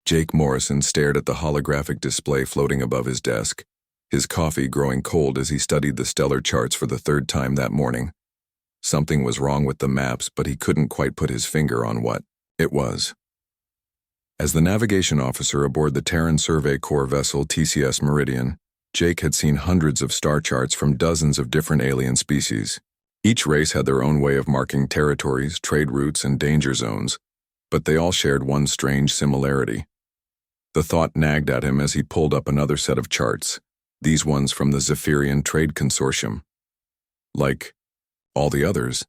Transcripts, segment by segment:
Jake Morrison stared at the holographic display floating above his desk, his coffee growing cold as he studied the stellar charts for the third time that morning. Something was wrong with the maps, but he couldn't quite put his finger on what it was. As the navigation officer aboard the Terran Survey Corps vessel TCS Meridian, Jake had seen hundreds of star charts from dozens of different alien species. Each race had their own way of marking territories, trade routes, and danger zones, but they all shared one strange similarity. The thought nagged at him as he pulled up another set of charts, these ones from the Zephyrian Trade Consortium. Like all the others,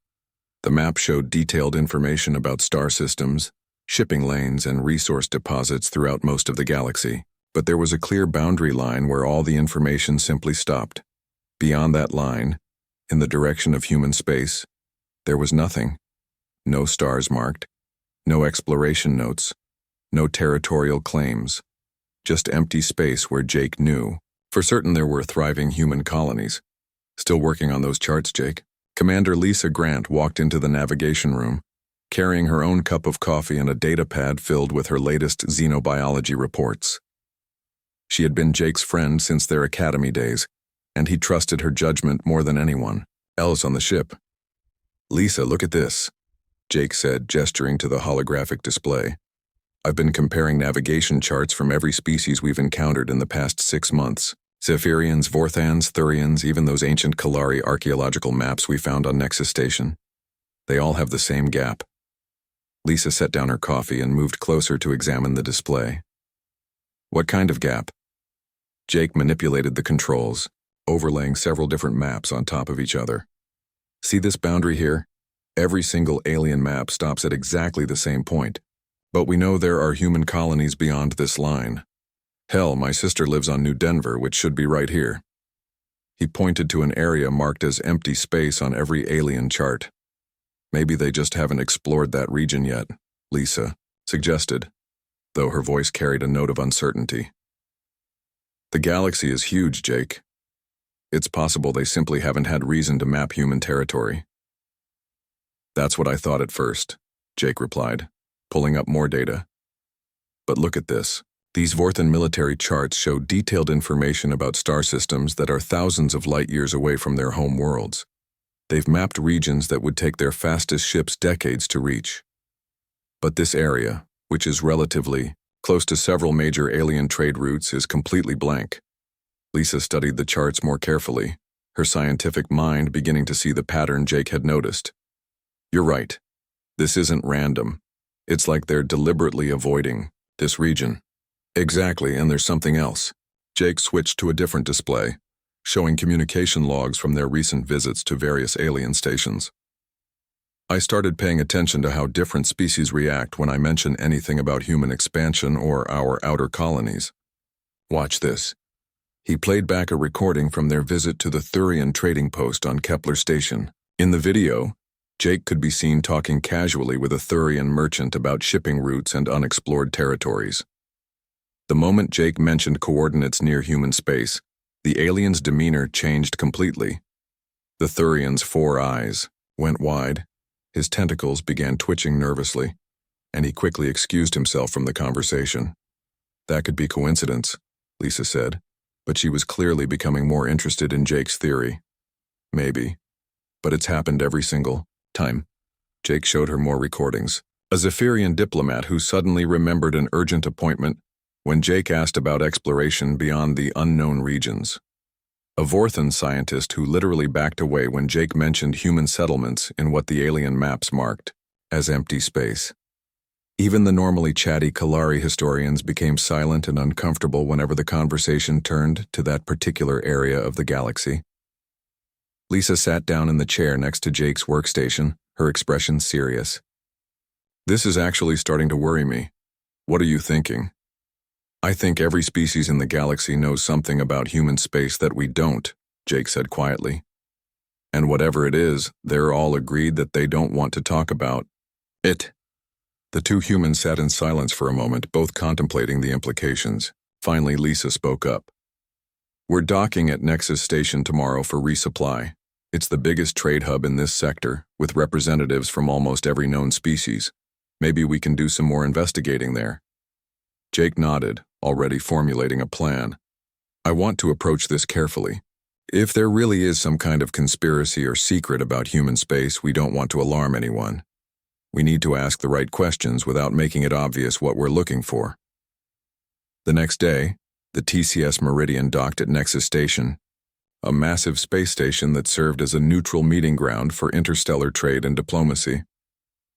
the map showed detailed information about star systems, shipping lanes, and resource deposits throughout most of the galaxy. But there was a clear boundary line where all the information simply stopped. Beyond that line, in the direction of human space, there was nothing. No stars marked, no exploration notes, no territorial claims. Just empty space where Jake knew for certain there were thriving human colonies. Still working on those charts, Jake? Commander Lisa Grant walked into the navigation room, carrying her own cup of coffee and a data pad filled with her latest xenobiology reports. She had been Jake's friend since their academy days, and he trusted her judgment more than anyone else on the ship. "Lisa, look at this," Jake said, gesturing to the holographic display. "I've been comparing navigation charts from every species we've encountered in the past 6 months. Zephyrians, Vorthans, Thurians, even those ancient Kalari archaeological maps we found on Nexus Station. They all have the same gap." Lisa set down her coffee and moved closer to examine the display. "What kind of gap?" Jake manipulated the controls, overlaying several different maps on top of each other. "See this boundary here? Every single alien map stops at exactly the same point. But we know there are human colonies beyond this line. Hell, my sister lives on New Denver, which should be right here." He pointed to an area marked as empty space on every alien chart. "Maybe they just haven't explored that region yet," Lisa suggested, though her voice carried a note of uncertainty. "The galaxy is huge, Jake. It's possible they simply haven't had reason to map human territory." "That's what I thought at first," Jake replied, pulling up more data. "But look at this. These Vorthan military charts show detailed information about star systems that are thousands of light years away from their home worlds. They've mapped regions that would take their fastest ships decades to reach. But this area, which is relatively close to several major alien trade routes, is completely blank." Lisa studied the charts more carefully, her scientific mind beginning to see the pattern Jake had noticed. "You're right. This isn't random. It's like they're deliberately avoiding this region." "Exactly, and there's something else." Jake switched to a different display, showing communication logs from their recent visits to various alien stations. "I started paying attention to how different species react when I mention anything about human expansion or our outer colonies. Watch this." He played back a recording from their visit to the Thurian trading post on Kepler Station. In the video, Jake could be seen talking casually with a Thurian merchant about shipping routes and unexplored territories. The moment Jake mentioned coordinates near human space, the alien's demeanor changed completely. The Thurian's 4 eyes went wide, his tentacles began twitching nervously, and he quickly excused himself from the conversation. "That could be coincidence," Lisa said, but she was clearly becoming more interested in Jake's theory. "Maybe, but it's happened every single time." Jake showed her more recordings. A Zephyrian diplomat who suddenly remembered an urgent appointment when Jake asked about exploration beyond the unknown regions. A Vorthan scientist who literally backed away when Jake mentioned human settlements in what the alien maps marked as empty space. Even the normally chatty Kalari historians became silent and uncomfortable whenever the conversation turned to that particular area of the galaxy. Lisa sat down in the chair next to Jake's workstation, her expression serious. "This is actually starting to worry me. What are you thinking?" "I think every species in the galaxy knows something about human space that we don't," Jake said quietly. "And whatever it is, they're all agreed that they don't want to talk about it." The two humans sat in silence for a moment, both contemplating the implications. Finally, Lisa spoke up. "We're docking at Nexus Station tomorrow for resupply. It's the biggest trade hub in this sector, with representatives from almost every known species. Maybe we can do some more investigating there." Jake nodded, already formulating a plan. I want to approach this carefully. If there really is some kind of conspiracy or secret about human space, we don't want to alarm anyone. We need to ask the right questions without making it obvious what we're looking for. The next day, the TCS Meridian docked at Nexus Station, a massive space station that served as a neutral meeting ground for interstellar trade and diplomacy.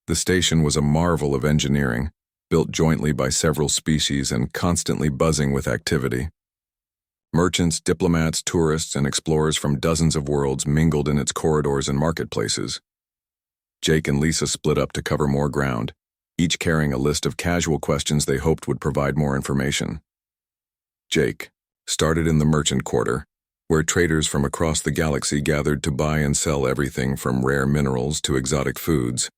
The station was a marvel of engineering, built jointly by several species and constantly buzzing with activity. Merchants, diplomats, tourists, and explorers from dozens of worlds mingled in its corridors and marketplaces. Jake and Lisa split up to cover more ground, each carrying a list of casual questions they hoped would provide more information. Jake started in the merchant quarter, where traders from across the galaxy gathered to buy and sell everything from rare minerals to exotic foods.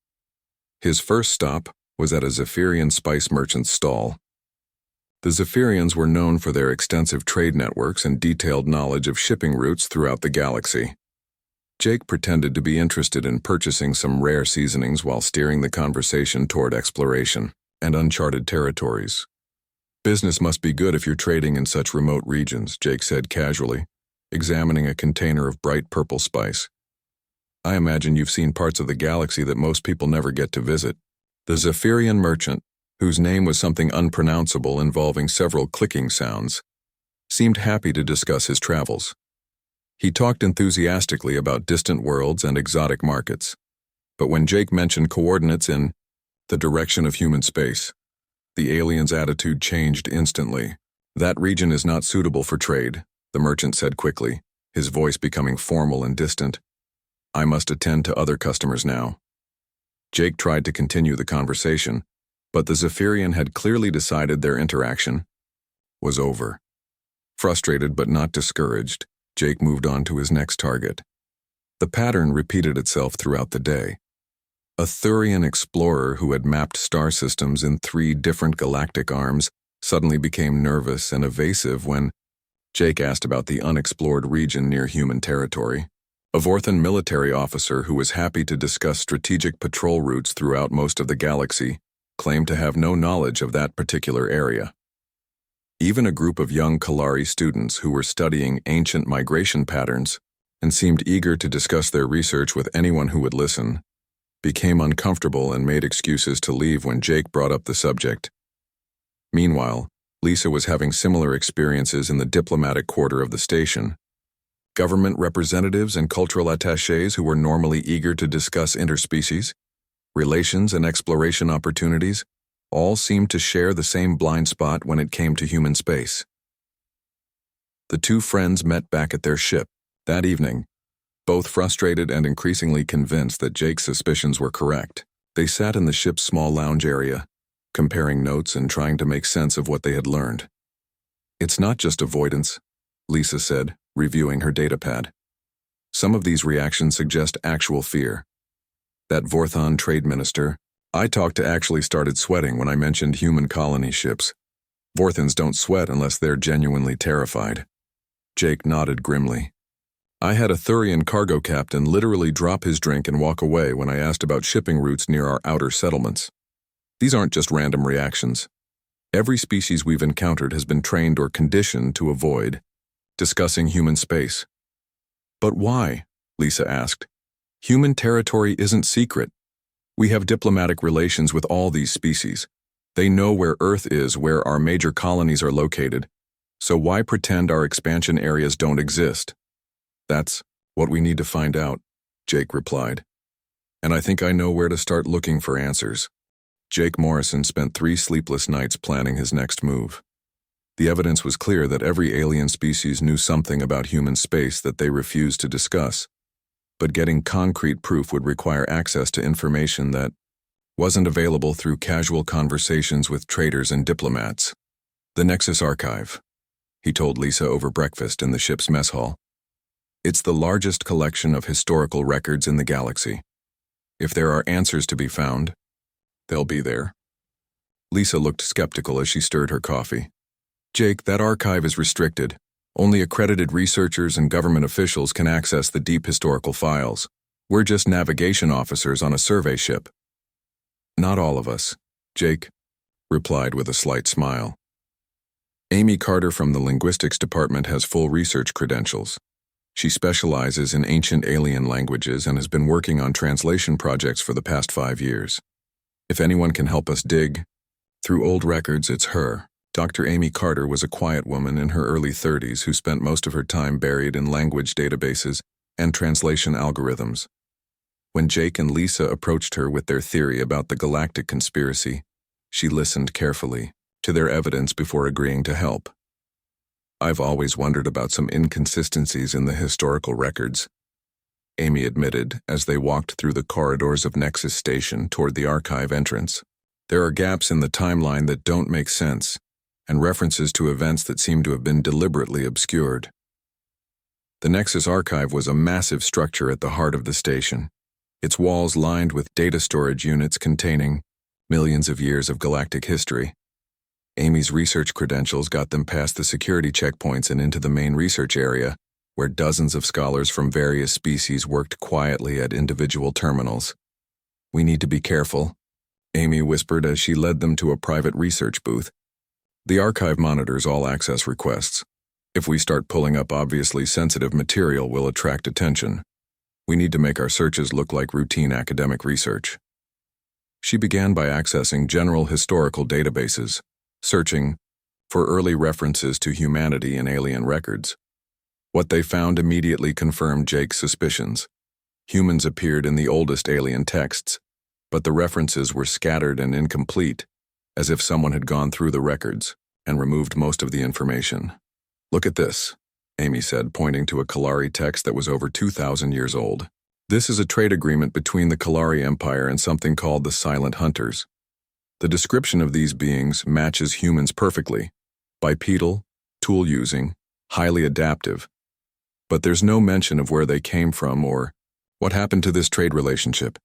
His first stop was at a Zephyrian spice merchant's stall. The Zephyrians were known for their extensive trade networks and detailed knowledge of shipping routes throughout the galaxy. Jake pretended to be interested in purchasing some rare seasonings while steering the conversation toward exploration and uncharted territories. Business must be good if you're trading in such remote regions, Jake said casually, examining a container of bright purple spice. I imagine you've seen parts of the galaxy that most people never get to visit. The Zephyrian merchant, whose name was something unpronounceable involving several clicking sounds, seemed happy to discuss his travels. He talked enthusiastically about distant worlds and exotic markets, but when Jake mentioned coordinates in the direction of human space, the alien's attitude changed instantly. That region is not suitable for trade, the merchant said quickly, his voice becoming formal and distant. I must attend to other customers now. Jake tried to continue the conversation, but the Zephyrian had clearly decided their interaction was over. Frustrated but not discouraged, Jake moved on to his next target. The pattern repeated itself throughout the day. A Thurian explorer who had mapped star systems in 3 different galactic arms suddenly became nervous and evasive when Jake asked about the unexplored region near human territory. A Vorthan military officer who was happy to discuss strategic patrol routes throughout most of the galaxy claimed to have no knowledge of that particular area. Even a group of young Kalari students who were studying ancient migration patterns and seemed eager to discuss their research with anyone who would listen, became uncomfortable and made excuses to leave when Jake brought up the subject. Meanwhile, Lisa was having similar experiences in the diplomatic quarter of the station. Government representatives and cultural attachés who were normally eager to discuss interspecies, relations and exploration opportunities, all seemed to share the same blind spot when it came to human space. The 2 friends met back at their ship that evening, both frustrated and increasingly convinced that Jake's suspicions were correct. They sat in the ship's small lounge area, comparing notes and trying to make sense of what they had learned. It's not just avoidance, Lisa said, reviewing her datapad. Some of these reactions suggest actual fear. That Vorthan trade minister I talked to actually started sweating when I mentioned human colony ships. Vorthans don't sweat unless they're genuinely terrified. Jake nodded grimly. I had a Thurian cargo captain literally drop his drink and walk away when I asked about shipping routes near our outer settlements. These aren't just random reactions. Every species we've encountered has been trained or conditioned to avoid discussing human space. But why? Lisa asked. Human territory isn't secret. We have diplomatic relations with all these species. They know where Earth is, where our major colonies are located. So why pretend our expansion areas don't exist? That's what we need to find out, Jake replied. And I think I know where to start looking for answers. Jake Morrison spent 3 sleepless nights planning his next move. The evidence was clear that every alien species knew something about human space that they refused to discuss. But getting concrete proof would require access to information that wasn't available through casual conversations with traders and diplomats. The Nexus Archive, he told Lisa over breakfast in the ship's mess hall. It's the largest collection of historical records in the galaxy. If there are answers to be found, they'll be there. Lisa looked skeptical as she stirred her coffee. Jake, that archive is restricted. Only accredited researchers and government officials can access the deep historical files. We're just navigation officers on a survey ship. Not all of us, Jake replied with a slight smile. Amy Carter from the Linguistics Department has full research credentials. She specializes in ancient alien languages and has been working on translation projects for the past 5 years. If anyone can help us dig through old records, it's her. Dr. Amy Carter was a quiet woman in her early 30s who spent most of her time buried in language databases and translation algorithms. When Jake and Lisa approached her with their theory about the Galactic conspiracy, she listened carefully to their evidence before agreeing to help. "I've always wondered about some inconsistencies in the historical records," Amy admitted as they walked through the corridors of Nexus Station toward the archive entrance. "There are gaps in the timeline that don't make sense, and references to events that seem to have been deliberately obscured." The Nexus archive was a massive structure at the heart of the station, its walls lined with data storage units containing millions of years of galactic history. Amy's research credentials got them past the security checkpoints and into the main research area, where dozens of scholars from various species worked quietly at individual terminals. "We need to be careful," Amy whispered as she led them to a private research booth. "The archive monitors all access requests. If we start pulling up obviously sensitive material, we'll attract attention. We need to make our searches look like routine academic research." She began by accessing general historical databases, searching for early references to humanity in alien records. What they found immediately confirmed Jake's suspicions. Humans appeared in the oldest alien texts, but the references were scattered and incomplete, as if someone had gone through the records and removed most of the information. "Look at this," Amy said, pointing to a Kalari text that was over 2,000 years old. "This is a trade agreement between the Kalari Empire and something called the Silent Hunters. The description of these beings matches humans perfectly: bipedal, tool-using, highly adaptive. But there's no mention of where they came from or what happened to this trade relationship."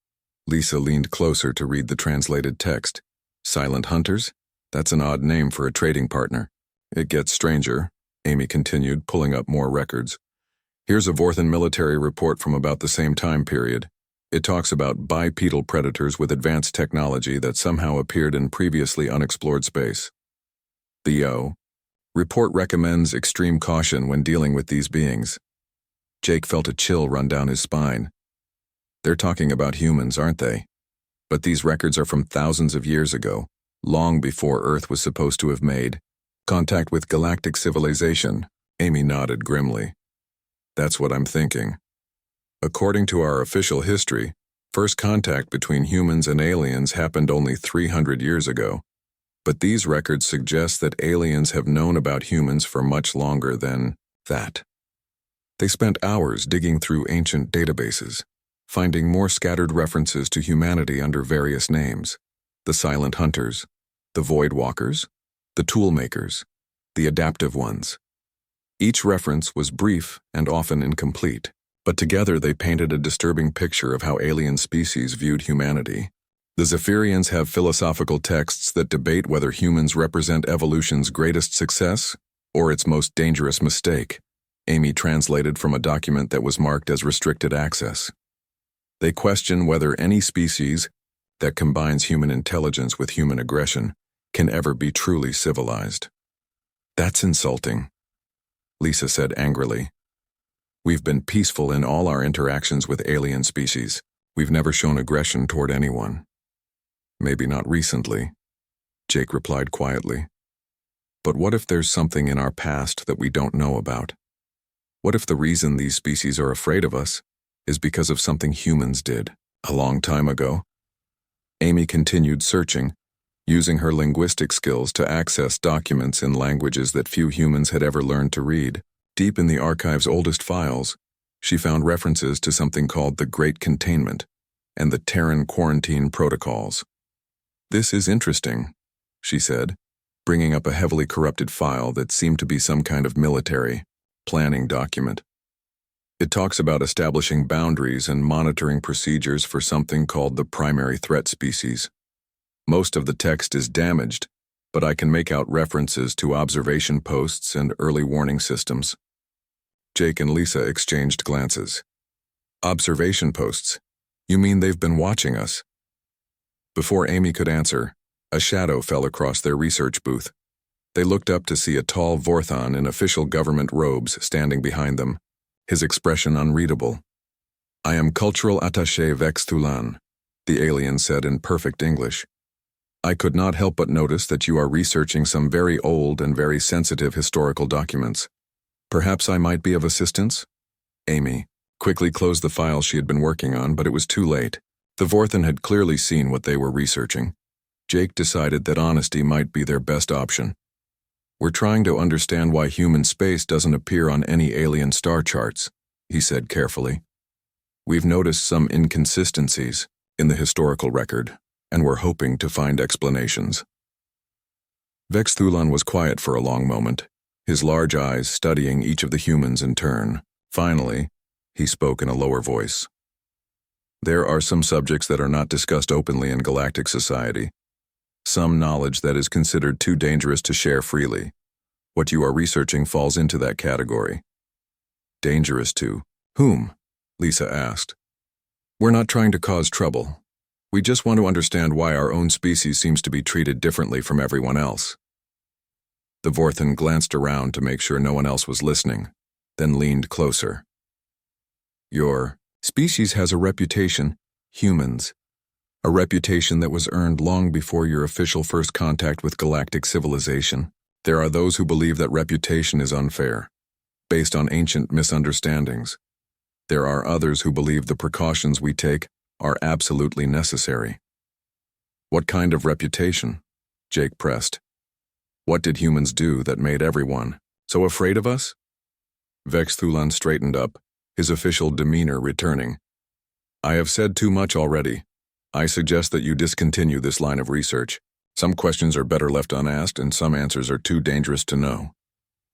Lisa leaned closer to read the translated text. "Silent Hunters? That's an odd name for a trading partner." "It gets stranger," Amy continued, pulling up more records. "Here's a Vorthan military report from about the same time period. It talks about bipedal predators with advanced technology that somehow appeared in previously unexplored space. The report recommends extreme caution when dealing with these beings." Jake felt a chill run down his spine. "They're talking about humans, aren't they? But these records are from thousands of years ago, long before Earth was supposed to have made contact with galactic civilization." Amy nodded grimly. "That's what I'm thinking. According to our official history, first contact between humans and aliens happened only 300 years ago. But these records suggest that aliens have known about humans for much longer than that." They spent hours digging through ancient databases, finding more scattered references to humanity under various names: the Silent Hunters, the Void Walkers, the Tool Makers, the Adaptive Ones. Each reference was brief and often incomplete, but together they painted a disturbing picture of how alien species viewed humanity. "The Zephyrians have philosophical texts that debate whether humans represent evolution's greatest success or its most dangerous mistake," Amy translated from a document that was marked as restricted access. "They question whether any species that combines human intelligence with human aggression can ever be truly civilized." "That's insulting," Lisa said angrily. "We've been peaceful in all our interactions with alien species. We've never shown aggression toward anyone." "Maybe not recently," Jake replied quietly. "But what if there's something in our past that we don't know about? What if the reason these species are afraid of us is because of something humans did a long time ago?" Amy continued searching, using her linguistic skills to access documents in languages that few humans had ever learned to read. Deep in the archive's oldest files, she found references to something called the Great Containment and the Terran Quarantine Protocols. "This is interesting," she said, bringing up a heavily corrupted file that seemed to be some kind of military planning document. It talks about establishing boundaries and monitoring procedures for something called the primary threat species. Most of the text is damaged, but I can make out references to observation posts and early warning systems. Jake and Lisa exchanged glances. "Observation posts? You mean they've been watching us?" Before Amy could answer, a shadow fell across their research booth. They looked up to see a tall Vorthon in official government robes standing behind them, his expression unreadable. "I am Cultural Attaché Vex Thulan," the alien said in perfect English. "I could not help but notice that you are researching some very old and very sensitive historical documents. Perhaps I might be of assistance?" Amy quickly closed the file she had been working on, but it was too late. The Vorthon had clearly seen what they were researching. Jake decided that honesty might be their best option. "We're trying to understand why human space doesn't appear on any alien star charts," he said carefully. "We've noticed some inconsistencies in the historical record, and we're hoping to find explanations." Vex Thulan was quiet for a long moment, his large eyes studying each of the humans in turn. Finally, he spoke in a lower voice. "There are some subjects that are not discussed openly in galactic society. Some knowledge that is considered too dangerous to share freely. What you are researching falls into that category." "Dangerous to whom?" Lisa asked. "We're not trying to cause trouble. We just want to understand why our own species seems to be treated differently from everyone else." The Vorthon glanced around to make sure no one else was listening, then leaned closer. "Your species has a reputation, humans. A reputation that was earned long before your official first contact with galactic civilization. There are those who believe that reputation is unfair, based on ancient misunderstandings. There are others who believe the precautions we take are absolutely necessary." "What kind of reputation?" Jake pressed. "What did humans do that made everyone so afraid of us?" Vex Thulan straightened up, his official demeanor returning. "I have said too much already. I suggest that you discontinue this line of research. Some questions are better left unasked, and some answers are too dangerous to know."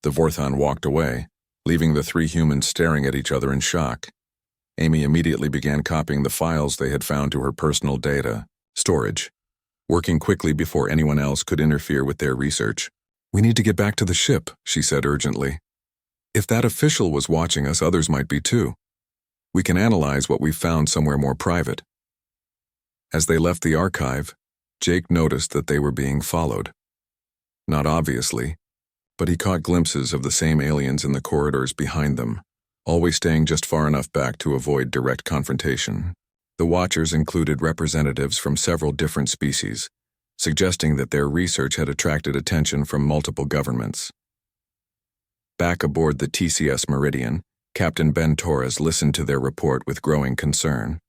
The Vorthon walked away, leaving the three humans staring at each other in shock. Amy immediately began copying the files they had found to her personal data storage, working quickly before anyone else could interfere with their research. "We need to get back to the ship," she said urgently. "If that official was watching us, others might be too. We can analyze what we've found somewhere more private." As they left the archive, Jake noticed that they were being followed. Not obviously, but he caught glimpses of the same aliens in the corridors behind them, always staying just far enough back to avoid direct confrontation. The watchers included representatives from several different species, suggesting that their research had attracted attention from multiple governments. Back aboard the TCS Meridian, Captain Ben Torres listened to their report with growing concern.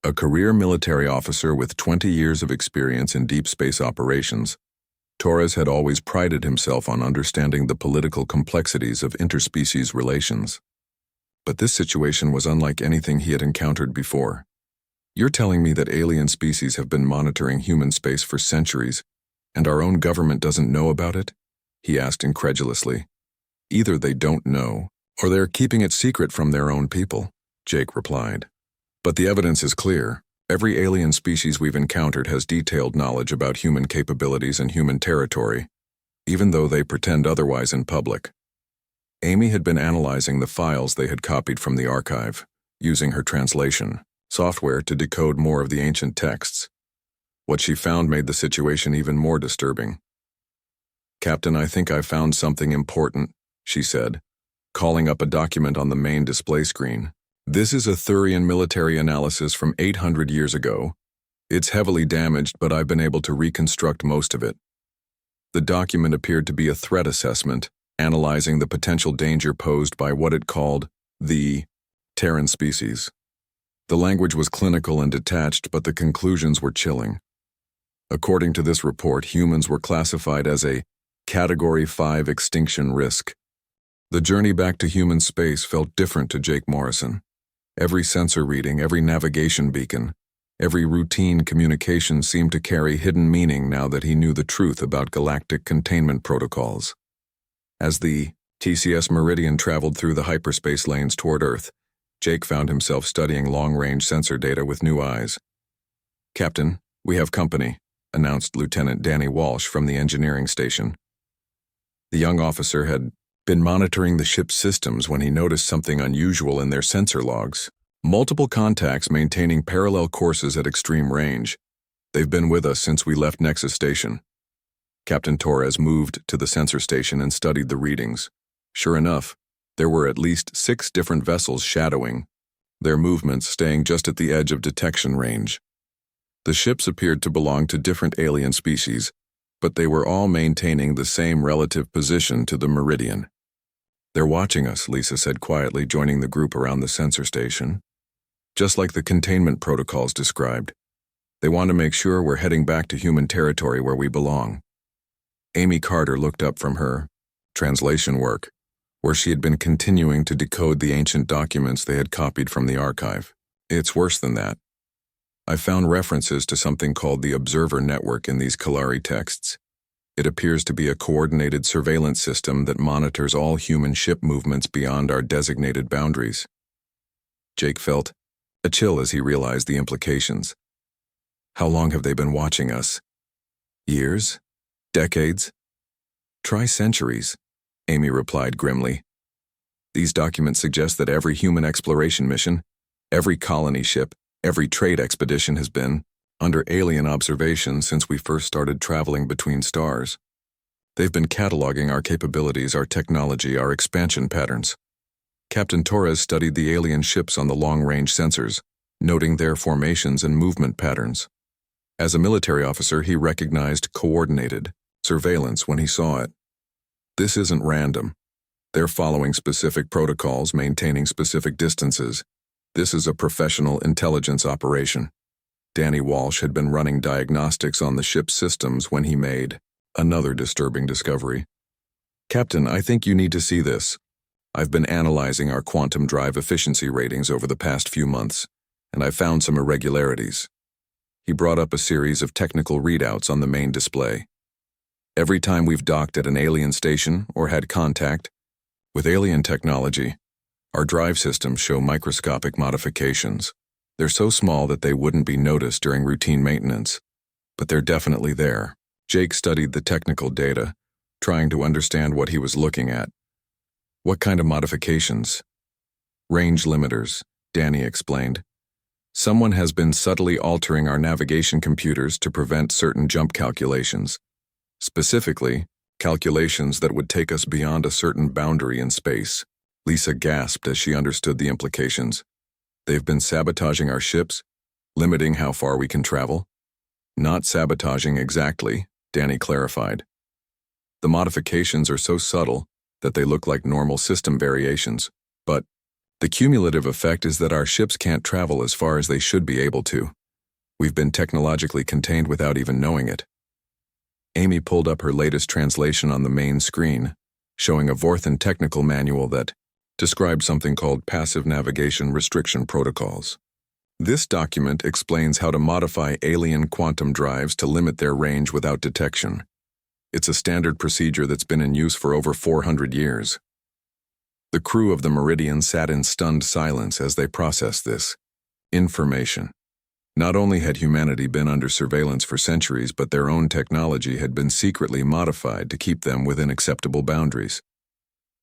A career military officer with 20 years of experience in deep space operations, Torres had always prided himself on understanding the political complexities of interspecies relations. But this situation was unlike anything he had encountered before. "You're telling me that alien species have been monitoring human space for centuries, and our own government doesn't know about it?" he asked incredulously. "Either they don't know, or they're keeping it secret from their own people," Jake replied. "But the evidence is clear. Every alien species we've encountered has detailed knowledge about human capabilities and human territory, even though they pretend otherwise in public." Amy had been analyzing the files they had copied from the archive, using her translation software to decode more of the ancient texts. What she found made the situation even more disturbing. "Captain, I think I found something important," she said, calling up a document on the main display screen. "This is a Thurian military analysis from 800 years ago. It's heavily damaged, but I've been able to reconstruct most of it." The document appeared to be a threat assessment, analyzing the potential danger posed by what it called the Terran species. The language was clinical and detached, but the conclusions were chilling. According to this report, humans were classified as a Category 5 extinction risk. The journey back to human space felt different to Jake Morrison. Every sensor reading, every navigation beacon, every routine communication seemed to carry hidden meaning now that he knew the truth about galactic containment protocols. As the TCS Meridian traveled through the hyperspace lanes toward Earth, Jake found himself studying long-range sensor data with new eyes. "Captain, we have company," announced Lieutenant Danny Walsh from the engineering station. The young officer had been monitoring the ship's systems when he noticed something unusual in their sensor logs. Multiple contacts maintaining parallel courses at extreme range. "They've been with us since we left Nexus Station." Captain Torres moved to the sensor station and studied the readings. Sure enough, there were at least 6 different vessels shadowing, their movements staying just at the edge of detection range. The ships appeared to belong to different alien species, but they were all maintaining the same relative position to the meridian. "They're watching us," Lisa said quietly, joining the group around the sensor station. "Just like the containment protocols described. They want to make sure we're heading back to human territory where we belong." Amy Carter looked up from her translation work, where she had been continuing to decode the ancient documents they had copied from the archive. "It's worse than that. I found references to something called the Observer Network in these Kalari texts. It appears to be a coordinated surveillance system that monitors all human ship movements beyond our designated boundaries." Jake felt a chill as he realized the implications. "How long have they been watching us? Years? Decades? Try centuries," Amy replied grimly. "These documents suggest that every human exploration mission, every colony ship, every trade expedition has been under alien observation since we first started traveling between stars. They've been cataloging our capabilities, our technology, our expansion patterns." Captain Torres studied the alien ships on the long-range sensors, noting their formations and movement patterns. As a military officer, he recognized coordinated surveillance when he saw it. This isn't random. They're following specific protocols, maintaining specific distances. This is a professional intelligence operation. Danny Walsh had been running diagnostics on the ship's systems when he made another disturbing discovery. "Captain, I think you need to see this. I've been analyzing our quantum drive efficiency ratings over the past few months, and I found some irregularities." He brought up a series of technical readouts on the main display. "Every time we've docked at an alien station or had contact with alien technology, our drive systems show microscopic modifications. They're so small that they wouldn't be noticed during routine maintenance, but they're definitely there." Jake studied the technical data, trying to understand what he was looking at. "What kind of modifications?" "Range limiters," Danny explained. "Someone has been subtly altering our navigation computers to prevent certain jump calculations. Specifically, calculations that would take us beyond a certain boundary in space." Lisa gasped as she understood the implications. "They've been sabotaging our ships, limiting how far we can travel?" "Not sabotaging exactly," Danny clarified. "The modifications are so subtle that they look like normal system variations, but the cumulative effect is that our ships can't travel as far as they should be able to. We've been technologically contained without even knowing it." Amy pulled up her latest translation on the main screen, showing a Vorthan technical manual that described something called Passive Navigation Restriction Protocols. This document explains how to modify alien quantum drives to limit their range without detection. It's a standard procedure that's been in use for over 400 years. The crew of the Meridian sat in stunned silence as they processed this information. Not only had humanity been under surveillance for centuries, but their own technology had been secretly modified to keep them within acceptable boundaries.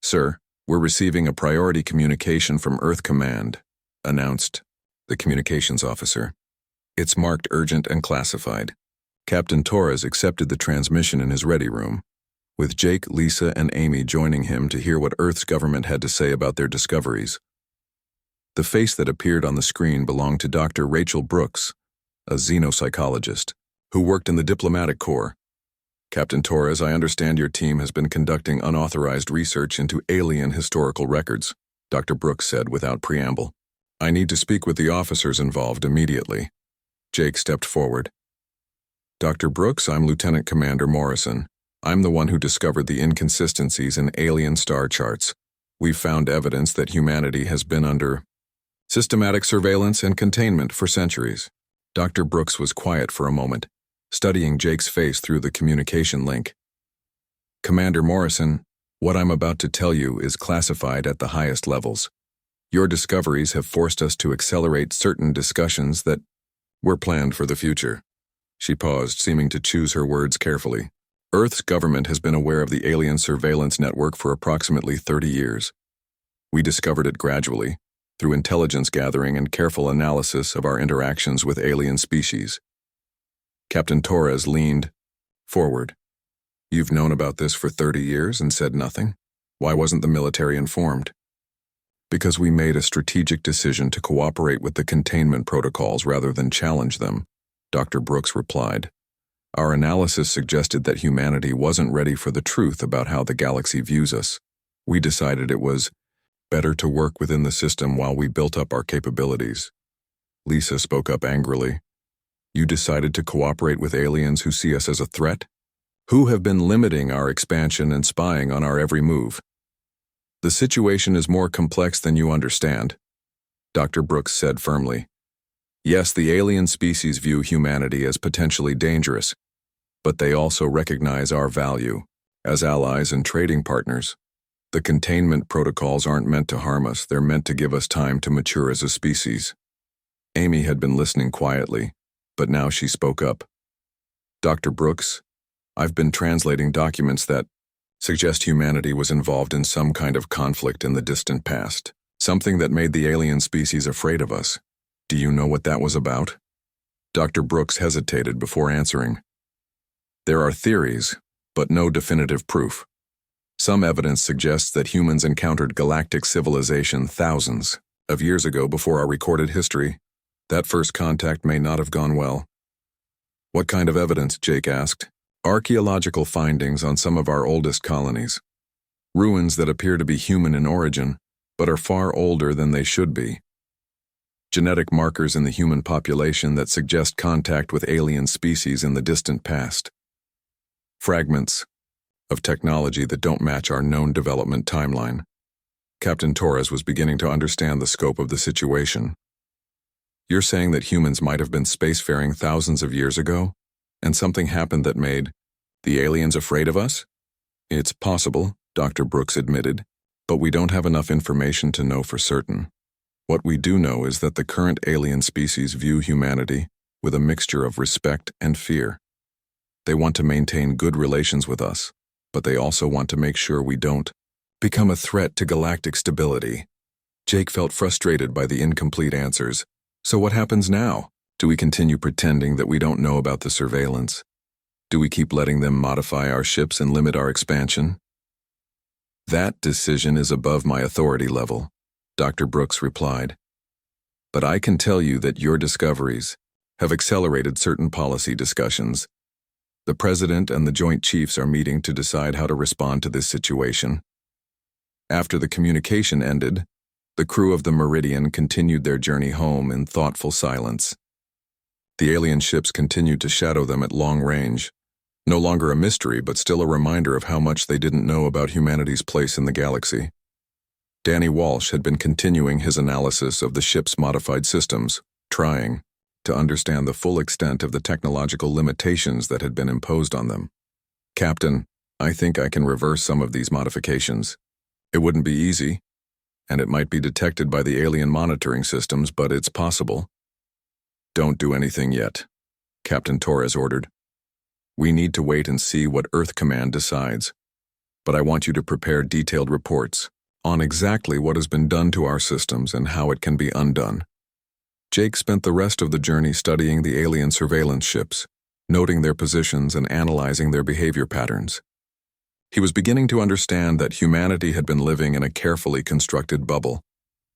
"Sir, we're receiving a priority communication from Earth Command," announced the communications officer. "It's marked urgent and classified." Captain Torres accepted the transmission in his ready room, with Jake, Lisa, and Amy joining him to hear what Earth's government had to say about their discoveries. The face that appeared on the screen belonged to Dr. Rachel Brooks, a xenopsychologist, who worked in the diplomatic corps. "Captain Torres, I understand your team has been conducting unauthorized research into alien historical records," Dr. Brooks said without preamble. "I need to speak with the officers involved immediately." Jake stepped forward. "Dr. Brooks, I'm Lieutenant Commander Morrison. I'm the one who discovered the inconsistencies in alien star charts. We've found evidence that humanity has been under systematic surveillance and containment for centuries." Dr. Brooks was quiet for a moment, studying Jake's face through the communication link. "Commander Morrison, what I'm about to tell you is classified at the highest levels. Your discoveries have forced us to accelerate certain discussions that were planned for the future." She paused, seeming to choose her words carefully. "Earth's government has been aware of the alien surveillance network for approximately 30 years. We discovered it gradually, through intelligence gathering and careful analysis of our interactions with alien species." Captain Torres leaned forward. You've known about this for 30 years and said nothing? Why wasn't the military informed? Because we made a strategic decision to cooperate with the containment protocols rather than challenge them, Dr. Brooks replied. Our analysis suggested that humanity wasn't ready for the truth about how the galaxy views us. We decided it was better to work within the system while we built up our capabilities. Lisa spoke up angrily. You decided to cooperate with aliens who see us as a threat? Who have been limiting our expansion and spying on our every move? The situation is more complex than you understand, Dr. Brooks said firmly. Yes, the alien species view humanity as potentially dangerous, but they also recognize our value as allies and trading partners. The containment protocols aren't meant to harm us, they're meant to give us time to mature as a species. Amy had been listening quietly, but now she spoke up. Dr. Brooks, I've been translating documents that suggest humanity was involved in some kind of conflict in the distant past, something that made the alien species afraid of us. Do you know what that was about? Dr. Brooks hesitated before answering. There are theories, but no definitive proof. Some evidence suggests that humans encountered galactic civilization thousands of years ago before our recorded history. That first contact may not have gone well. What kind of evidence? Jake asked. Archaeological findings on some of our oldest colonies. Ruins that appear to be human in origin, but are far older than they should be. Genetic markers in the human population that suggest contact with alien species in the distant past. Fragments of technology that don't match our known development timeline. Captain Torres was beginning to understand the scope of the situation. You're saying that humans might have been spacefaring thousands of years ago, and something happened that made the aliens afraid of us? It's possible, Dr. Brooks admitted, but we don't have enough information to know for certain. What we do know is that the current alien species view humanity with a mixture of respect and fear. They want to maintain good relations with us, but they also want to make sure we don't become a threat to galactic stability. Jake felt frustrated by the incomplete answers. So what happens now? Do we continue pretending that we don't know about the surveillance? Do we keep letting them modify our ships and limit our expansion? That decision is above my authority level, Dr. Brooks replied. But I can tell you that your discoveries have accelerated certain policy discussions. The President and the Joint Chiefs are meeting to decide how to respond to this situation. After the communication ended, the crew of the Meridian continued their journey home in thoughtful silence. The alien ships continued to shadow them at long range, no longer a mystery but still a reminder of how much they didn't know about humanity's place in the galaxy. Danny Walsh had been continuing his analysis of the ship's modified systems, trying to understand the full extent of the technological limitations that had been imposed on them. Captain, I think I can reverse some of these modifications. It wouldn't be easy, and it might be detected by the alien monitoring systems, but it's possible. Don't do anything yet, Captain Torres ordered. We need to wait and see what Earth Command decides, but I want you to prepare detailed reports on exactly what has been done to our systems and how it can be undone. Jake spent the rest of the journey studying the alien surveillance ships, noting their positions and analyzing their behavior patterns. He was beginning to understand that humanity had been living in a carefully constructed bubble,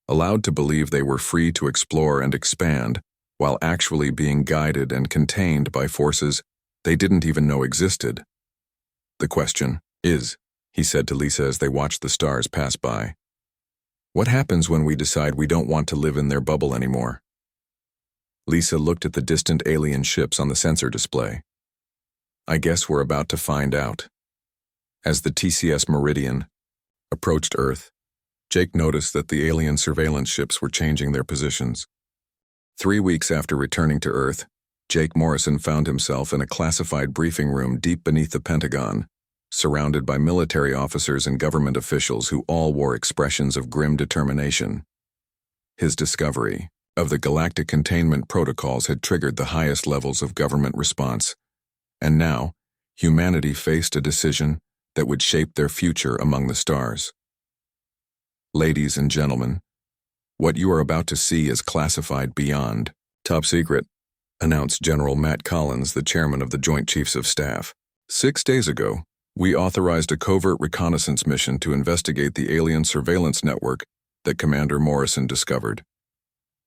allowed to believe they were free to explore and expand, while actually being guided and contained by forces they didn't even know existed. The question is, he said to Lisa as they watched the stars pass by, what happens when we decide we don't want to live in their bubble anymore? Lisa looked at the distant alien ships on the sensor display. I guess we're about to find out. As the TCS Meridian approached Earth, Jake noticed that the alien surveillance ships were changing their positions. 3 weeks after returning to Earth, Jake Morrison found himself in a classified briefing room deep beneath the Pentagon, surrounded by military officers and government officials who all wore expressions of grim determination. His discovery of the galactic containment protocols had triggered the highest levels of government response, and now humanity faced a decision that would shape their future among the stars. Ladies and gentlemen, what you are about to see is classified beyond top secret, announced General Matt Collins, the chairman of the Joint Chiefs of Staff. 6 days ago, We authorized a covert reconnaissance mission to investigate the alien surveillance network that Commander Morrison discovered.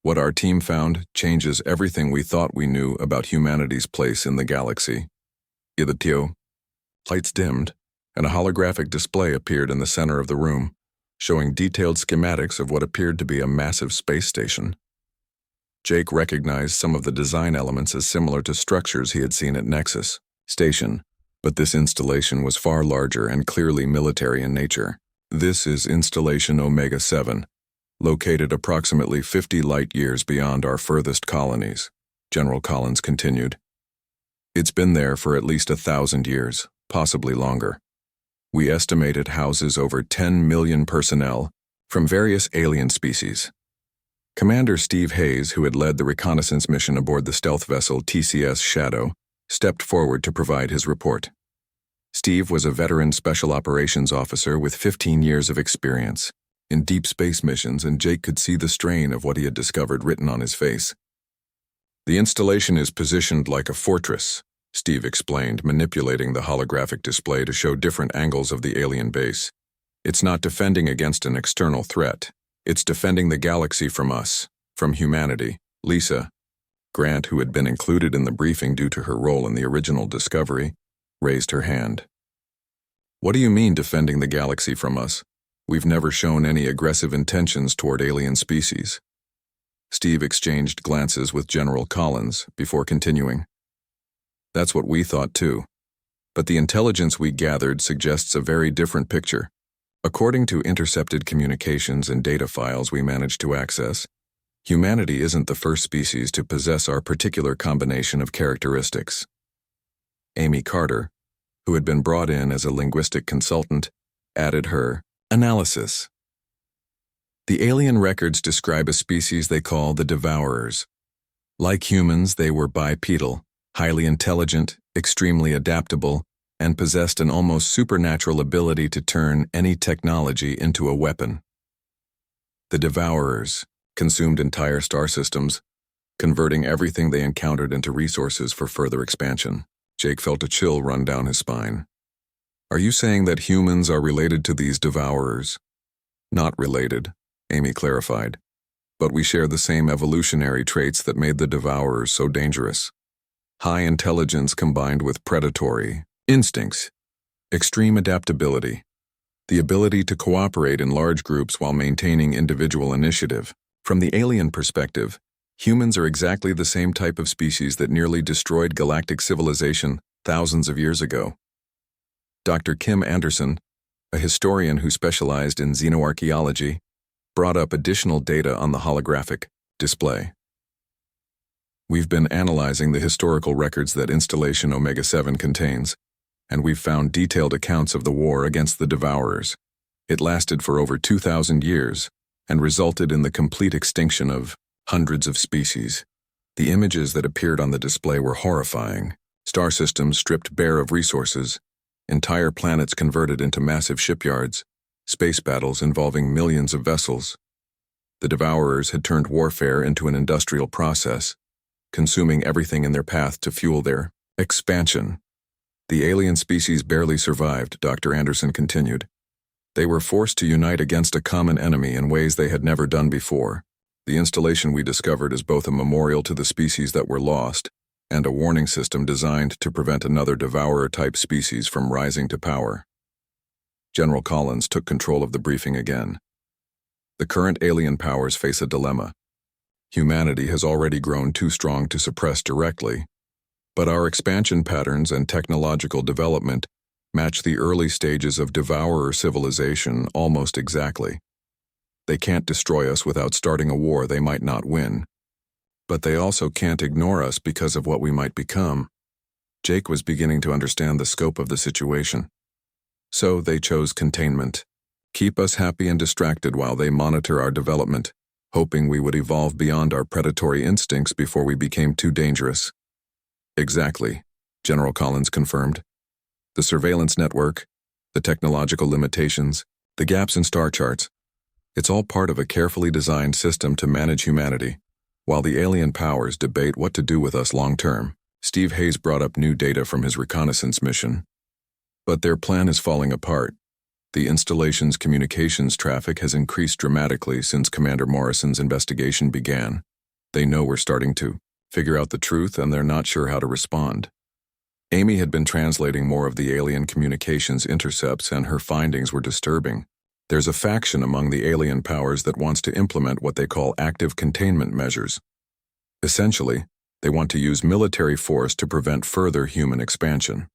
What our team found changes everything we thought we knew about humanity's place in the galaxy. Lights dimmed, and a holographic display appeared in the center of the room, showing detailed schematics of what appeared to be a massive space station. Jake recognized some of the design elements as similar to structures he had seen at Nexus Station, but this installation was far larger and clearly military in nature. This is Installation Omega-7, located approximately 50 light-years beyond our furthest colonies, General Collins continued. It's been there for at least 1,000 years, possibly longer. We estimate it houses over 10 million personnel from various alien species. Commander Steve Hayes, who had led the reconnaissance mission aboard the stealth vessel TCS Shadow, stepped forward to provide his report. Steve was a veteran special operations officer with 15 years of experience in deep space missions, and Jake could see the strain of what he had discovered written on his face. The installation is positioned like a fortress, Steve explained, manipulating the holographic display to show different angles of the alien base. It's not defending against an external threat. It's defending the galaxy from us, from humanity. Lisa, Grant, who had been included in the briefing due to her role in the original discovery, raised her hand. What do you mean defending the galaxy from us? We've never shown any aggressive intentions toward alien species. Steve exchanged glances with General Collins before continuing. That's what we thought too. But the intelligence we gathered suggests a very different picture. According to intercepted communications and data files we managed to access, humanity isn't the first species to possess our particular combination of characteristics. Amy Carter, who had been brought in as a linguistic consultant, added her analysis. The alien records describe a species they call the Devourers. Like humans, they were bipedal, highly intelligent, extremely adaptable, and possessed an almost supernatural ability to turn any technology into a weapon. The Devourers consumed entire star systems, converting everything they encountered into resources for further expansion. Jake felt a chill run down his spine. Are you saying that humans are related to these Devourers? Not related, Amy clarified. But we share the same evolutionary traits that made the Devourers so dangerous. High intelligence combined with predatory instincts, extreme adaptability, the ability to cooperate in large groups while maintaining individual initiative. From the alien perspective, humans are exactly the same type of species that nearly destroyed galactic civilization thousands of years ago. Dr. Kim Anderson, a historian who specialized in xenoarchaeology, brought up additional data on the holographic display. We've been analyzing the historical records that Installation Omega-7 contains, and we've found detailed accounts of the war against the Devourers. It lasted for over 2,000 years and resulted in the complete extinction of hundreds of species. The images that appeared on the display were horrifying. Star systems stripped bare of resources, entire planets converted into massive shipyards, space battles involving millions of vessels. The Devourers had turned warfare into an industrial process, consuming everything in their path to fuel their expansion. The alien species barely survived, Dr. Anderson continued. They were forced to unite against a common enemy in ways they had never done before. The installation we discovered is both a memorial to the species that were lost and a warning system designed to prevent another Devourer-type species from rising to power. General Collins took control of the briefing again. The current alien powers face a dilemma. Humanity has already grown too strong to suppress directly, but our expansion patterns and technological development match the early stages of Devourer civilization almost exactly. They can't destroy us without starting a war they might not win. But they also can't ignore us because of what we might become. Jake was beginning to understand the scope of the situation. So they chose containment. Keep us happy and distracted while they monitor our development, hoping we would evolve beyond our predatory instincts before we became too dangerous. Exactly, General Collins confirmed. The surveillance network, the technological limitations, the gaps in star charts, it's all part of a carefully designed system to manage humanity, while the alien powers debate what to do with us long-term. Steve Hayes brought up new data from his reconnaissance mission. But their plan is falling apart. The installation's communications traffic has increased dramatically since Commander Morrison's investigation began. They know we're starting to figure out the truth, and they're not sure how to respond. Amy had been translating more of the alien communications intercepts, and her findings were disturbing. There's a faction among the alien powers that wants to implement what they call active containment measures. Essentially, they want to use military force to prevent further human expansion.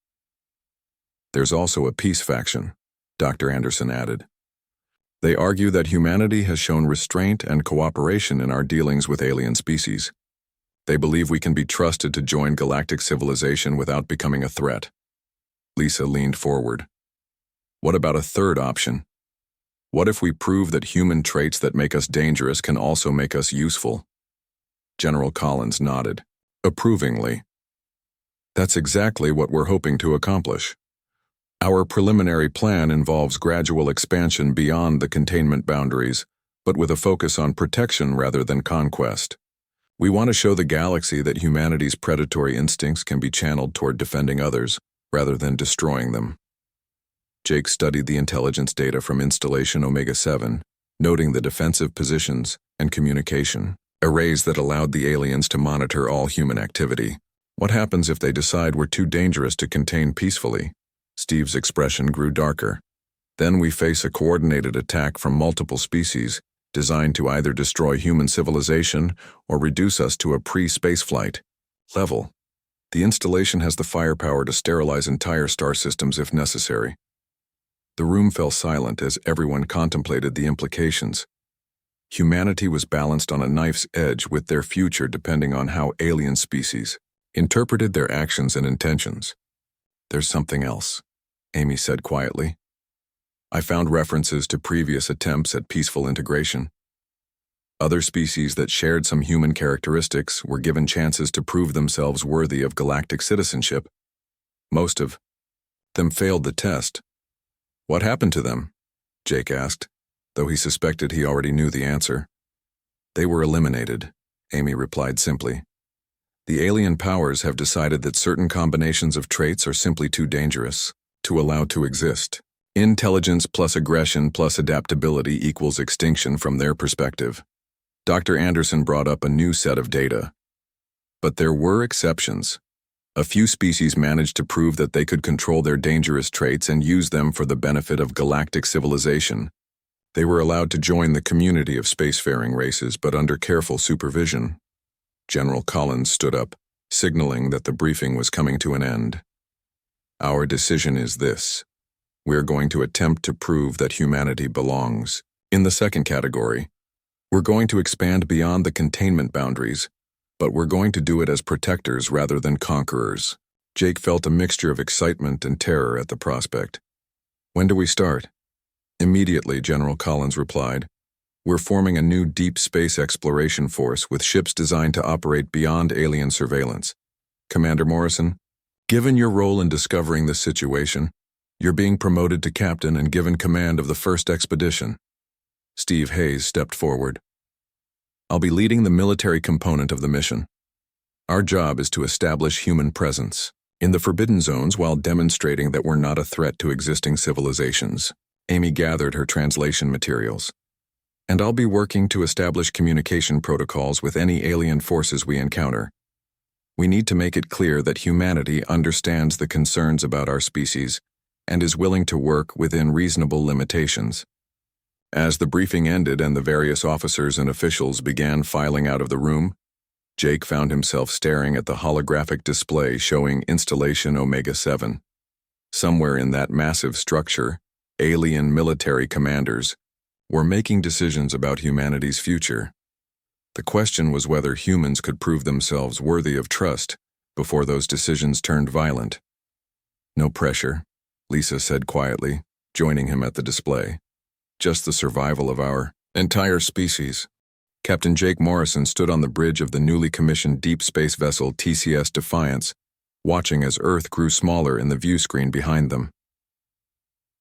There's also a peace faction, Dr. Anderson added. They argue that humanity has shown restraint and cooperation in our dealings with alien species. They believe we can be trusted to join galactic civilization without becoming a threat. Lisa leaned forward. What about a third option? What if we prove that human traits that make us dangerous can also make us useful? General Collins nodded, approvingly. That's exactly what we're hoping to accomplish. Our preliminary plan involves gradual expansion beyond the containment boundaries, but with a focus on protection rather than conquest. We want to show the galaxy that humanity's predatory instincts can be channeled toward defending others, rather than destroying them. Jake studied the intelligence data from Installation Omega-7, noting the defensive positions and communication arrays that allowed the aliens to monitor all human activity. What happens if they decide we're too dangerous to contain peacefully? Steve's expression grew darker. Then we face a coordinated attack from multiple species, designed to either destroy human civilization or reduce us to a pre-spaceflight level. The installation has the firepower to sterilize entire star systems if necessary. The room fell silent as everyone contemplated the implications. Humanity was balanced on a knife's edge, with their future depending on how alien species interpreted their actions and intentions. There's something else, Amy said quietly. I found references to previous attempts at peaceful integration. Other species that shared some human characteristics were given chances to prove themselves worthy of galactic citizenship. Most of them failed the test. What happened to them? Jake asked, though he suspected he already knew the answer. They were eliminated, Amy replied simply. The alien powers have decided that certain combinations of traits are simply too dangerous to allow to exist. Intelligence plus aggression plus adaptability equals extinction from their perspective. Dr. Anderson brought up a new set of data. But there were exceptions. A few species managed to prove that they could control their dangerous traits and use them for the benefit of galactic civilization. They were allowed to join the community of spacefaring races, but under careful supervision. General Collins stood up, signaling that the briefing was coming to an end. Our decision is this. We're going to attempt to prove that humanity belongs. In the second category, we're going to expand beyond the containment boundaries, but we're going to do it as protectors rather than conquerors. Jake felt a mixture of excitement and terror at the prospect. When do we start? Immediately, General Collins replied. We're forming a new deep space exploration force with ships designed to operate beyond alien surveillance. Commander Morrison, given your role in discovering this situation, you're being promoted to captain and given command of the first expedition. Steve Hayes stepped forward. I'll be leading the military component of the mission. Our job is to establish human presence in the forbidden zones while demonstrating that we're not a threat to existing civilizations. Amy gathered her translation materials. And I'll be working to establish communication protocols with any alien forces we encounter. We need to make it clear that humanity understands the concerns about our species and is willing to work within reasonable limitations. As the briefing ended and the various officers and officials began filing out of the room, Jake found himself staring at the holographic display showing Installation Omega-7. Somewhere in that massive structure, alien military commanders were making decisions about humanity's future. The question was whether humans could prove themselves worthy of trust before those decisions turned violent. No pressure, Lisa said quietly, joining him at the display. Just the survival of our entire species. Captain Jake Morrison stood on the bridge of the newly commissioned deep space vessel TCS Defiance, watching as Earth grew smaller in the view screen behind them.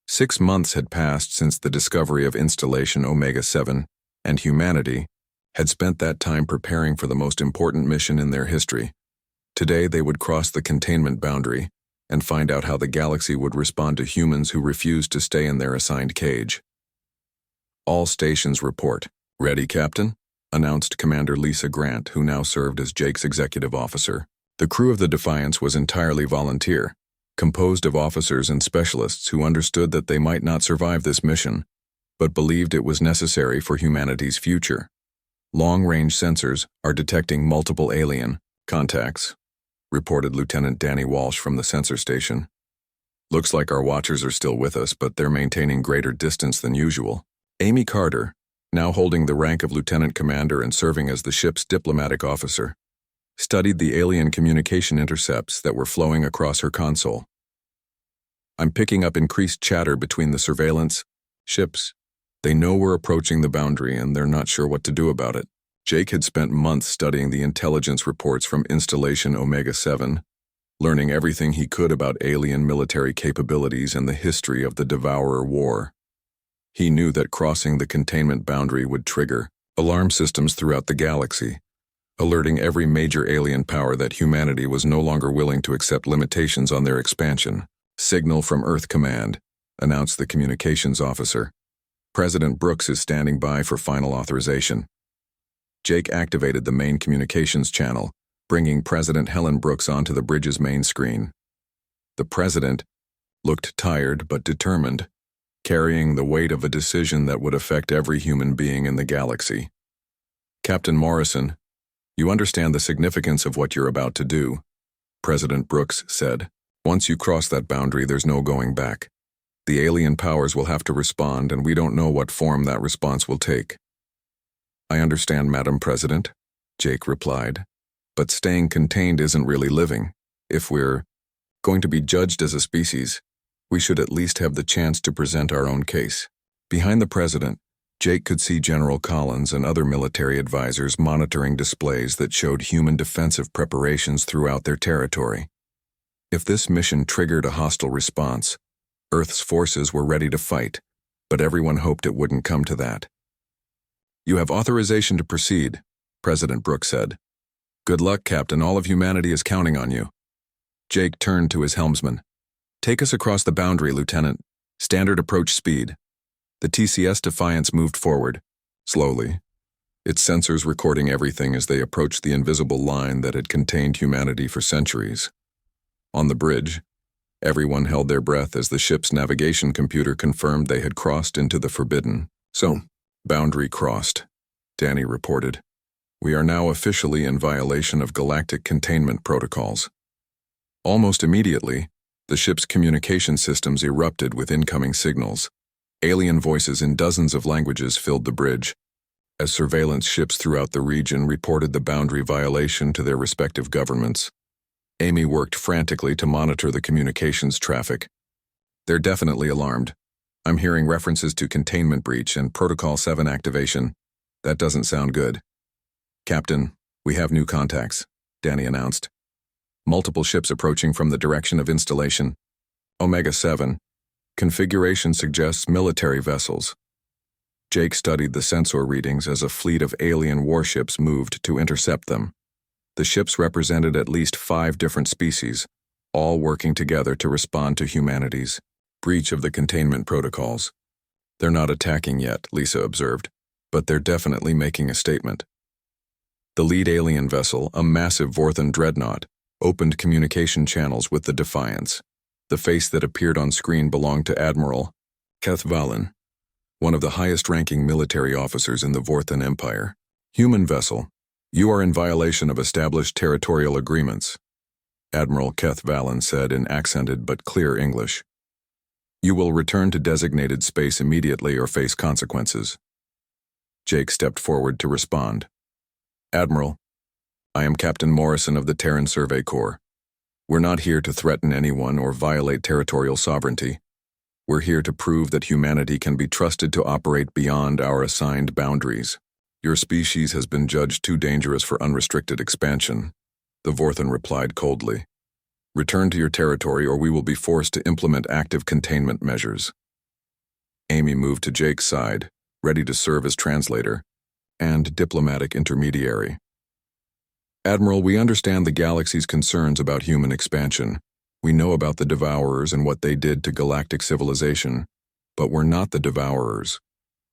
6 months had passed since the discovery of Installation Omega-7, and humanity had spent that time preparing for the most important mission in their history. Today they would cross the containment boundary and find out how the galaxy would respond to humans who refused to stay in their assigned cage. All stations report. Ready, Captain? Announced Commander Lisa Grant, who now served as Jake's executive officer. The crew of the Defiance was entirely volunteer, composed of officers and specialists who understood that they might not survive this mission, but believed it was necessary for humanity's future. Long-range sensors are detecting multiple alien contacts, reported Lieutenant Danny Walsh from the sensor station. Looks like our watchers are still with us, but they're maintaining greater distance than usual. Amy Carter, now holding the rank of lieutenant commander and serving as the ship's diplomatic officer, studied the alien communication intercepts that were flowing across her console. I'm picking up increased chatter between the surveillance ships. They know we're approaching the boundary and they're not sure what to do about it. Jake had spent months studying the intelligence reports from Installation Omega-7, learning everything he could about alien military capabilities and the history of the Devourer War. He knew that crossing the containment boundary would trigger alarm systems throughout the galaxy, alerting every major alien power that humanity was no longer willing to accept limitations on their expansion. Signal from Earth Command, announced the communications officer. President Brooks is standing by for final authorization. Jake activated the main communications channel, bringing President Helen Brooks onto the bridge's main screen. The president looked tired but determined, carrying the weight of a decision that would affect every human being in the galaxy. Captain Morrison, you understand the significance of what you're about to do, President Brooks said. Once you cross that boundary, there's no going back. The alien powers will have to respond, and we don't know what form that response will take. I understand, Madam President, Jake replied, but staying contained isn't really living. If we're going to be judged as a species, we should at least have the chance to present our own case. Behind the president, Jake could see General Collins and other military advisors monitoring displays that showed human defensive preparations throughout their territory. If this mission triggered a hostile response, Earth's forces were ready to fight, but everyone hoped it wouldn't come to that. You have authorization to proceed, President Brooks said. Good luck, Captain. All of humanity is counting on you. Jake turned to his helmsman. Take us across the boundary, Lieutenant. Standard approach speed. The TCS Defiance moved forward, slowly, its sensors recording everything as they approached the invisible line that had contained humanity for centuries. On the bridge, everyone held their breath as the ship's navigation computer confirmed they had crossed into the forbidden. So, boundary crossed, Danny reported. We are now officially in violation of galactic containment protocols. Almost immediately, the ship's communication systems erupted with incoming signals. Alien voices in dozens of languages filled the bridge, as surveillance ships throughout the region reported the boundary violation to their respective governments. Amy worked frantically to monitor the communications traffic. They're definitely alarmed. I'm hearing references to containment breach and Protocol 7 activation. That doesn't sound good. Captain, we have new contacts, Danny announced. Multiple ships approaching from the direction of installation. Omega-7. Configuration suggests military vessels. Jake studied the sensor readings as a fleet of alien warships moved to intercept them. The ships represented at least 5 different species, all working together to respond to humanity's breach of the containment protocols. They're not attacking yet, Lisa observed, but they're definitely making a statement. The lead alien vessel, a massive Vorthan dreadnought, opened communication channels with the Defiance. The face that appeared on screen belonged to Admiral Keth Valen, one of the highest-ranking military officers in the Vorthan Empire. Human vessel, you are in violation of established territorial agreements, Admiral Keth Valen said in accented but clear English. You will return to designated space immediately or face consequences. Jake stepped forward to respond. Admiral, I am Captain Morrison of the Terran Survey Corps. We're not here to threaten anyone or violate territorial sovereignty. We're here to prove that humanity can be trusted to operate beyond our assigned boundaries. Your species has been judged too dangerous for unrestricted expansion, the Vorthan replied coldly. Return to your territory or we will be forced to implement active containment measures. Amy moved to Jake's side, ready to serve as translator and diplomatic intermediary. Admiral, we understand the galaxy's concerns about human expansion. We know about the Devourers and what they did to galactic civilization, but we're not the Devourers.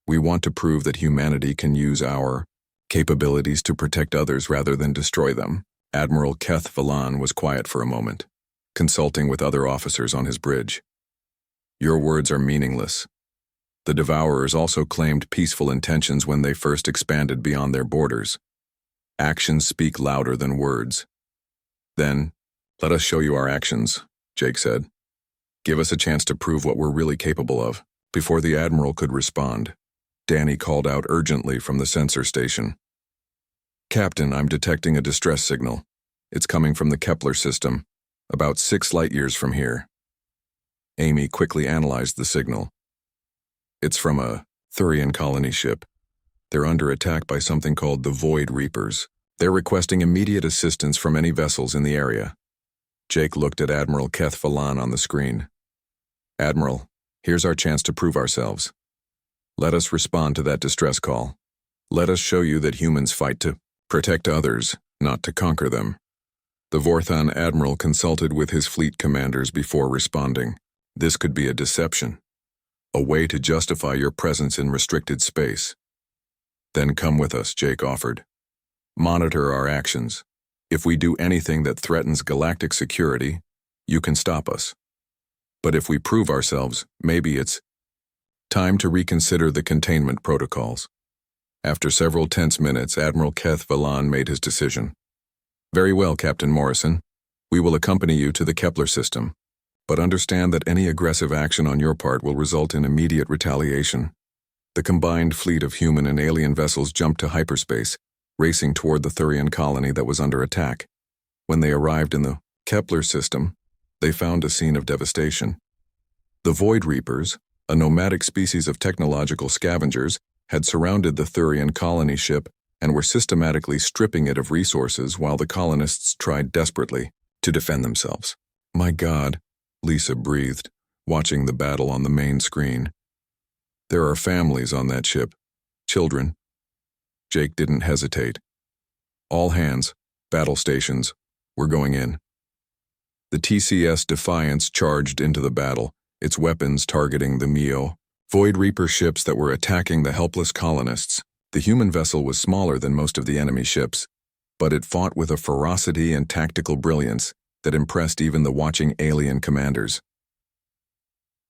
We want to prove that humanity can use our capabilities to protect others rather than destroy them. Admiral Keth Valan was quiet for a moment, consulting with other officers on his bridge. Your words are meaningless. The Devourers also claimed peaceful intentions when they first expanded beyond their borders. Actions speak louder than words. Then, let us show you our actions, Jake said. Give us a chance to prove what we're really capable of. Before the Admiral could respond, Danny called out urgently from the sensor station. Captain, I'm detecting a distress signal. It's coming from the Kepler system, about 6 light-years from here. Amy quickly analyzed the signal. It's from a Thurian colony ship. They're under attack by something called the Void Reapers. They're requesting immediate assistance from any vessels in the area. Jake looked at Admiral Keth Valan on the screen. Admiral, here's our chance to prove ourselves. Let us respond to that distress call. Let us show you that humans fight to protect others, not to conquer them. The Vorthon Admiral consulted with his fleet commanders before responding. This could be a deception, a way to justify your presence in restricted space. Then come with us, Jake offered. Monitor our actions. If we do anything that threatens galactic security, you can stop us. But if we prove ourselves, maybe it's time to reconsider the containment protocols. After several tense minutes, Admiral Keth Valan made his decision. Very well, Captain Morrison. We will accompany you to the Kepler system, but understand that any aggressive action on your part will result in immediate retaliation. The combined fleet of human and alien vessels jumped to hyperspace, racing toward the Thurian colony that was under attack. When they arrived in the Kepler system, they found a scene of devastation. The Void Reapers, a nomadic species of technological scavengers, had surrounded the Thurian colony ship and were systematically stripping it of resources while the colonists tried desperately to defend themselves. My God, Lisa breathed, watching the battle on the main screen. There are families on that ship, children. Jake didn't hesitate. All hands, battle stations, we're going in. The TCS Defiance charged into the battle, its weapons targeting the Mio Void Reaper ships that were attacking the helpless colonists. The human vessel was smaller than most of the enemy ships, but it fought with a ferocity and tactical brilliance that impressed even the watching alien commanders.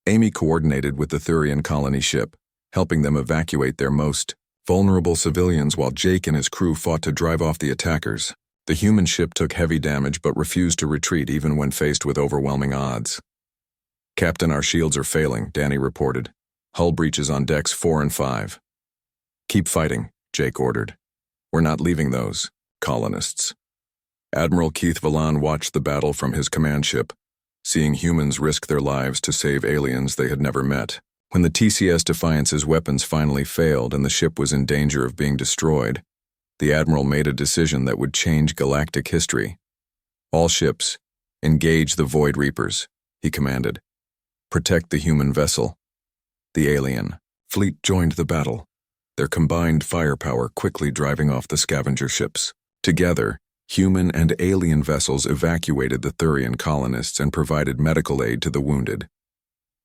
Amy coordinated with the Thurian colony ship, helping them evacuate their most vulnerable civilians while Jake and his crew fought to drive off the attackers. The human ship took heavy damage but refused to retreat even when faced with overwhelming odds. Captain, our shields are failing, Danny reported. Hull breaches on decks 4 and 5. Keep fighting, Jake ordered. We're not leaving those colonists. Admiral Keith Valan watched the battle from his command ship, seeing humans risk their lives to save aliens they had never met. When the TCS Defiance's weapons finally failed and the ship was in danger of being destroyed, the Admiral made a decision that would change galactic history. All ships, engage the Void Reapers, he commanded. Protect the human vessel. The alien fleet joined the battle, their combined firepower quickly driving off the scavenger ships. Together, human and alien vessels evacuated the Thurian colonists and provided medical aid to the wounded.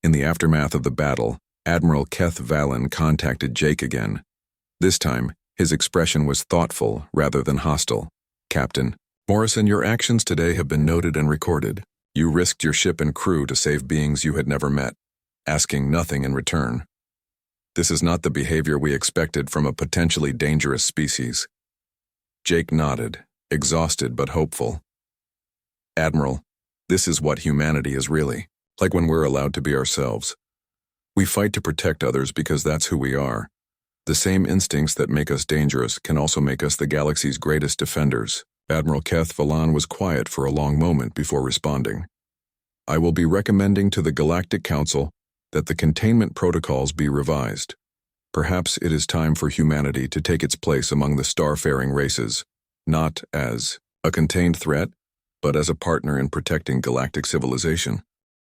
In the aftermath of the battle, Admiral Keth Valan contacted Jake again. This time, his expression was thoughtful rather than hostile. Captain Morrison, your actions today have been noted and recorded. You risked your ship and crew to save beings you had never met, asking nothing in return. This is not the behavior we expected from a potentially dangerous species. Jake nodded, exhausted but hopeful. Admiral, this is what humanity is really, like when we're allowed to be ourselves. We fight to protect others because that's who we are. The same instincts that make us dangerous can also make us the galaxy's greatest defenders. Admiral Keth Valan was quiet for a long moment before responding. I will be recommending to the Galactic Council that the containment protocols be revised. Perhaps it is time for humanity to take its place among the starfaring races, not as a contained threat, but as a partner in protecting galactic civilization.